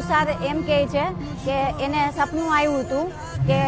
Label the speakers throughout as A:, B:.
A: તુષાર એમ કહે છે કે એને સપનું આવ્યું હતું કે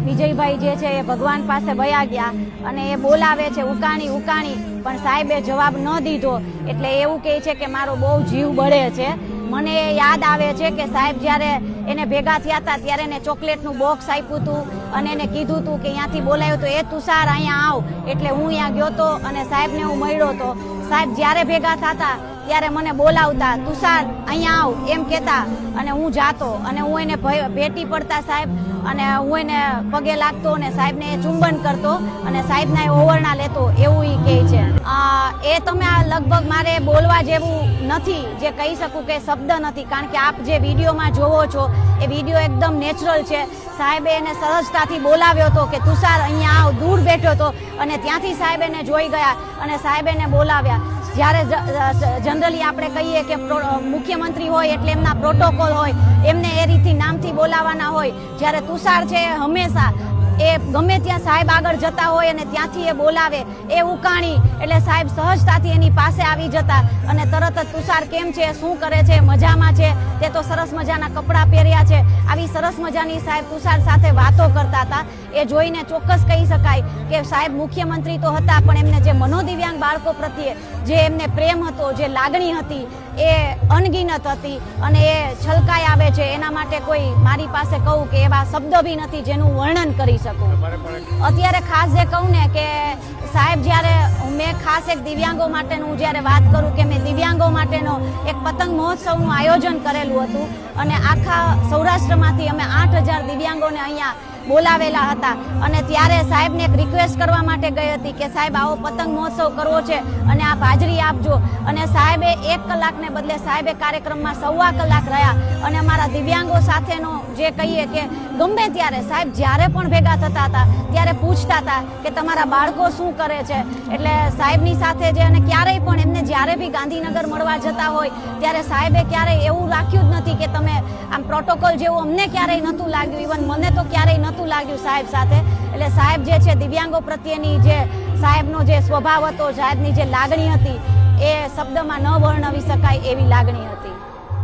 A: વિજયભાઈ જે છે એ ભગવાન પાસે વયા ગયા અને એ બોલાવે છે ઉકાણી ઉકાણી, પણ સાહેબે જવાબ ન દીધો. એટલે એવું કહે છે કે મારો બહુ જીવ બળે છે. મને યાદ આવે છે કે સાહેબ જ્યારે એને ભેગા થયા હતા ત્યારે એને ચોકલેટનું બોક્સ આપ્યું હતું અને એને કીધું હતું કે અહીંયાથી બોલાવ્યું તો એ તુષાર અહીંયા આવ. એટલે હું અહીંયા ગયો હતો અને સાહેબને હું મળ્યો હતો. સાહેબ જ્યારે ભેગા થતા ત્યારે મને બોલાવતા, તુષાર અહીંયા આવ એમ કહેતા અને હું જાતો અને હું એને ભેટી પડતા સાહેબ, અને હું એને પગે લાગતો અને સાહેબને ચુંબન કરતો અને સાહેબના ઓવરણા લેતો, એવું એ કહે છે. એ તમે આ લગભગ મારે બોલવા જેવું નથી, જે કહી શકું કે શબ્દ નથી, કારણ કે આપ જે વિડીયોમાં જોવો છો એ વિડીયો એકદમ નેચરલ છે. સાહેબે એને સહજતાથી બોલાવ્યો હતો કે તુષાર અહીંયા આવ. દૂર બેઠો હતો અને ત્યાંથી સાહેબ એને જોઈ ગયા અને સાહેબ એને બોલાવ્યા. જ્યારે જનરલી આપણે કહીએ કે મુખ્યમંત્રી હોય એટલે એમના પ્રોટોકોલ હોય, એમને એ રીતથી નામથી બોલાવવાના હોય. જ્યારે તુષાર છે હંમેશા એ ગમે ત્યાં સાહેબ આગળ જતા હોય અને ત્યાંથી એ બોલાવે, એ ઉકાણી એટલે સાહેબ સહજતાથી એની પાસે આવી જતા અને તરત જ તુષાર કેમ છે, શું કરે છે, મજામાં છે, તે તો સરસ મજાના કપડાં પહેર્યા છે, આવી સરસ મજાની સાહેબ તુષાર સાથે વાતો કરતા હતા. એ જોઈને ચોક્કસ કહી શકાય કે સાહેબ મુખ્યમંત્રી તો હતા, પણ એમને જે મનોદિવ્યાંગ બાળકો પ્રત્યે જે એમને પ્રેમ હતો, જે લાગણી હતી, એ અનગિનત હતી અને એ છલકાઈ આવે છે. એના માટે કોઈ મારી પાસે કહું કે એવા શબ્દ બી નથી જેનું વર્ણન કરી શકું. અત્યારે ખાસ જે કહું ને કે સાહેબ જ્યારે મેં ખાસ એક દિવ્યાંગો માટેનું જ્યારે વાત કરું કે મેં દિવ્યાંગો માટેનો એક પતંગ મહોત્સવનું આયોજન કરેલું હતું અને આખા સૌરાષ્ટ્રમાંથી અમે 8,000 દિવ્યાંગોને અહીંયા બોલાવેલા હતા અને ત્યારે સાહેબને એક રિક્વેસ્ટ કરવા માટે ગઈ હતી કે સાહેબ આવો પતંગ મહોત્સવ કરવો છે અને આપ હાજરી આપજો. અને સાહેબે 1 કલાકને બદલે સાહેબે કાર્યક્રમમાં 1.25 કલાક રહ્યા અને અમારા દિવ્યાંગો સાથેનો જે કહીએ કે ગમે ત્યારે સાહેબ જ્યારે પણ ભેગા થતા હતા ત્યારે પૂછતા હતા કે તમારા બાળકો શું કરે છે. એટલે સાહેબની સાથે જે અને ક્યારેય પણ એમને જ્યારે બી ગાંધીનગર મળવા જતા હોય ત્યારે સાહેબે ક્યારેય એવું રાખ્યું જ નથી કે તમે આમ પ્રોટોકોલ જેવું અમને ક્યારેય નહોતું લાગ્યું, ઇવન મને તો ક્યારેય નહોતું લાગ્યું સાહેબ સાથે. એટલે સાહેબ જે છે દિવ્યાંગો પ્રત્યેની જે સાહેબનો જે સ્વભાવ હતો, સાહેબની જે લાગણી હતી, એ શબ્દમાં ન વર્ણવી શકાય એવી લાગણી હતી.